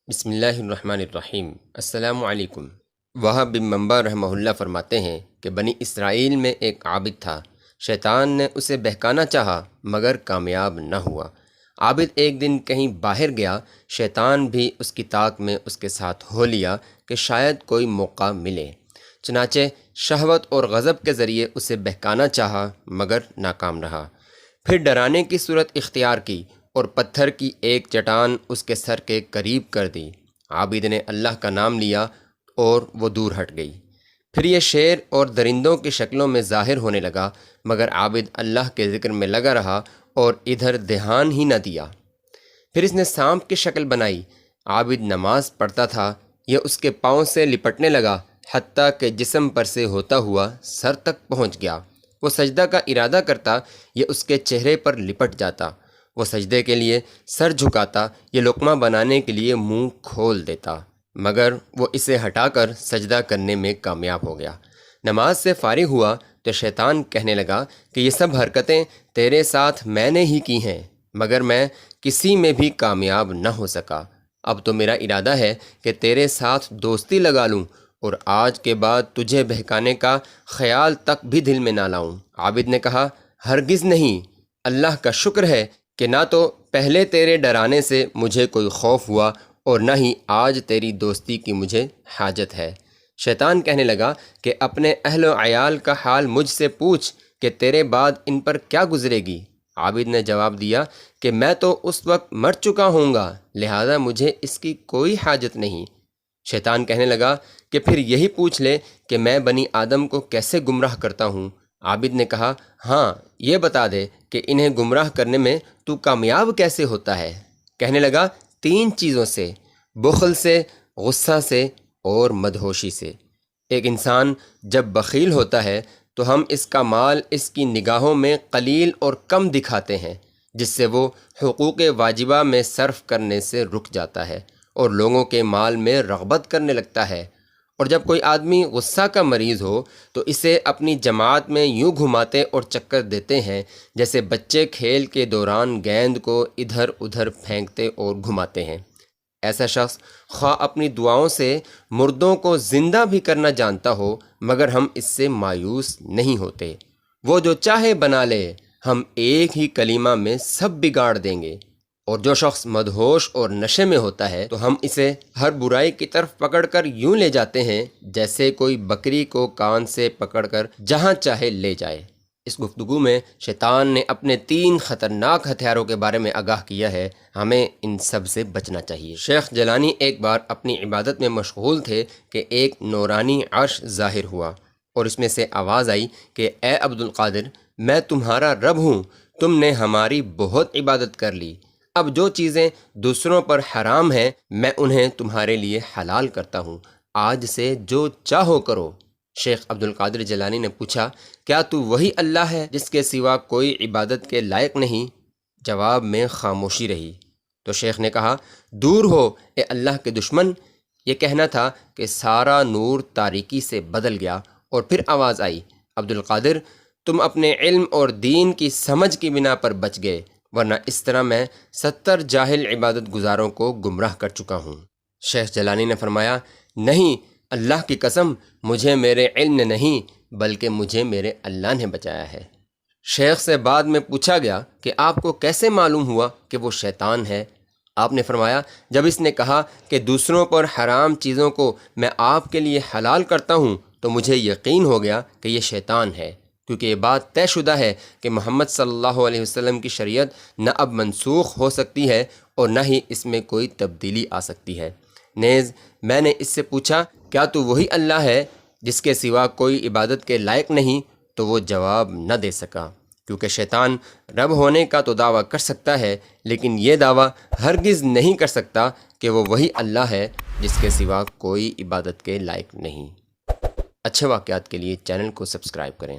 بسم اللہ الرحمن الرحیم۔ السلام علیکم۔ وہب بن منبع رحمہ اللہ فرماتے ہیں کہ بنی اسرائیل میں ایک عابد تھا، شیطان نے اسے بہکانا چاہا مگر کامیاب نہ ہوا۔ عابد ایک دن کہیں باہر گیا، شیطان بھی اس کی طاق میں اس کے ساتھ ہو لیا کہ شاید کوئی موقع ملے، چنانچہ شہوت اور غضب کے ذریعے اسے بہکانا چاہا مگر ناکام رہا۔ پھر ڈرانے کی صورت اختیار کی اور پتھر کی ایک چٹان اس کے سر کے قریب کر دی۔ عابد نے اللہ کا نام لیا اور وہ دور ہٹ گئی۔ پھر یہ شیر اور درندوں کی شکلوں میں ظاہر ہونے لگا، مگر عابد اللہ کے ذکر میں لگا رہا اور ادھر دھیان ہی نہ دیا۔ پھر اس نے سانپ کی شکل بنائی۔ عابد نماز پڑھتا تھا، یہ اس کے پاؤں سے لپٹنے لگا حتیٰ کہ جسم پر سے ہوتا ہوا سر تک پہنچ گیا۔ وہ سجدہ کا ارادہ کرتا، یہ اس کے چہرے پر لپٹ جاتا۔ وہ سجدے کے لیے سر جھکاتا، یہ لقمہ بنانے کے لیے منہ کھول دیتا، مگر وہ اسے ہٹا کر سجدہ کرنے میں کامیاب ہو گیا۔ نماز سے فارغ ہوا تو شیطان کہنے لگا کہ یہ سب حرکتیں تیرے ساتھ میں نے ہی کی ہیں، مگر میں کسی میں بھی کامیاب نہ ہو سکا۔ اب تو میرا ارادہ ہے کہ تیرے ساتھ دوستی لگا لوں اور آج کے بعد تجھے بہکانے کا خیال تک بھی دل میں نہ لاؤں۔ عابد نے کہا، ہرگز نہیں، اللہ کا شکر ہے کہ نہ تو پہلے تیرے ڈرانے سے مجھے کوئی خوف ہوا اور نہ ہی آج تیری دوستی کی مجھے حاجت ہے۔ شیطان کہنے لگا کہ اپنے اہل و عیال کا حال مجھ سے پوچھ کہ تیرے بعد ان پر کیا گزرے گی۔ عابد نے جواب دیا کہ میں تو اس وقت مر چکا ہوں گا، لہذا مجھے اس کی کوئی حاجت نہیں۔ شیطان کہنے لگا کہ پھر یہی پوچھ لے کہ میں بنی آدم کو کیسے گمراہ کرتا ہوں۔ عابد نے کہا، ہاں یہ بتا دے کہ انہیں گمراہ کرنے میں تو کامیاب کیسے ہوتا ہے؟ کہنے لگا، 3 چیزوں سے، بخل سے، غصہ سے اور مدہوشی سے۔ ایک انسان جب بخیل ہوتا ہے تو ہم اس کا مال اس کی نگاہوں میں قلیل اور کم دکھاتے ہیں، جس سے وہ حقوق واجبہ میں صرف کرنے سے رک جاتا ہے اور لوگوں کے مال میں رغبت کرنے لگتا ہے۔ اور جب کوئی آدمی غصہ کا مریض ہو تو اسے اپنی جماعت میں یوں گھماتے اور چکر دیتے ہیں جیسے بچے کھیل کے دوران گیند کو ادھر ادھر پھینکتے اور گھماتے ہیں۔ ایسا شخص خواہ اپنی دعاؤں سے مردوں کو زندہ بھی کرنا جانتا ہو، مگر ہم اس سے مایوس نہیں ہوتے۔ وہ جو چاہے بنا لے، ہم ایک ہی کلمہ میں سب بگاڑ دیں گے۔ اور جو شخص مدہوش اور نشے میں ہوتا ہے تو ہم اسے ہر برائی کی طرف پکڑ کر یوں لے جاتے ہیں جیسے کوئی بکری کو کان سے پکڑ کر جہاں چاہے لے جائے۔ اس گفتگو میں شیطان نے اپنے 3 خطرناک ہتھیاروں کے بارے میں آگاہ کیا ہے، ہمیں ان سب سے بچنا چاہیے۔ شیخ جیلانی ایک بار اپنی عبادت میں مشغول تھے کہ ایک نورانی عرش ظاہر ہوا اور اس میں سے آواز آئی کہ اے عبدالقادر، میں تمہارا رب ہوں، تم نے ہماری بہت عبادت کر لی، اب جو چیزیں دوسروں پر حرام ہیں میں انہیں تمہارے لیے حلال کرتا ہوں، آج سے جو چاہو کرو۔ شیخ عبدالقادر جیلانی نے پوچھا، کیا تو وہی اللہ ہے جس کے سوا کوئی عبادت کے لائق نہیں؟ جواب میں خاموشی رہی۔ تو شیخ نے کہا، دور ہو اے اللہ کے دشمن۔ یہ کہنا تھا کہ سارا نور تاریکی سے بدل گیا اور پھر آواز آئی، عبدالقادر، تم اپنے علم اور دین کی سمجھ کی بنا پر بچ گئے، ورنہ اس طرح میں 70 جاہل عبادت گزاروں کو گمراہ کر چکا ہوں۔ شیخ جیلانی نے فرمایا، نہیں، اللہ کی قسم، مجھے میرے علم نے نہیں بلکہ مجھے میرے اللہ نے بچایا ہے۔ شیخ سے بعد میں پوچھا گیا کہ آپ کو کیسے معلوم ہوا کہ وہ شیطان ہے؟ آپ نے فرمایا، جب اس نے کہا کہ دوسروں پر حرام چیزوں کو میں آپ کے لیے حلال کرتا ہوں تو مجھے یقین ہو گیا کہ یہ شیطان ہے، کیونکہ یہ بات طے شدہ ہے کہ محمد صلی اللہ علیہ وسلم کی شریعت نہ اب منسوخ ہو سکتی ہے اور نہ ہی اس میں کوئی تبدیلی آ سکتی ہے۔ نیز میں نے اس سے پوچھا، کیا تو وہی اللہ ہے جس کے سوا کوئی عبادت کے لائق نہیں؟ تو وہ جواب نہ دے سکا، کیونکہ شیطان رب ہونے کا تو دعویٰ کر سکتا ہے لیکن یہ دعویٰ ہرگز نہیں کر سکتا کہ وہ وہی اللہ ہے جس کے سوا کوئی عبادت کے لائق نہیں۔ اچھے واقعات کے لیے چینل کو سبسکرائب کریں۔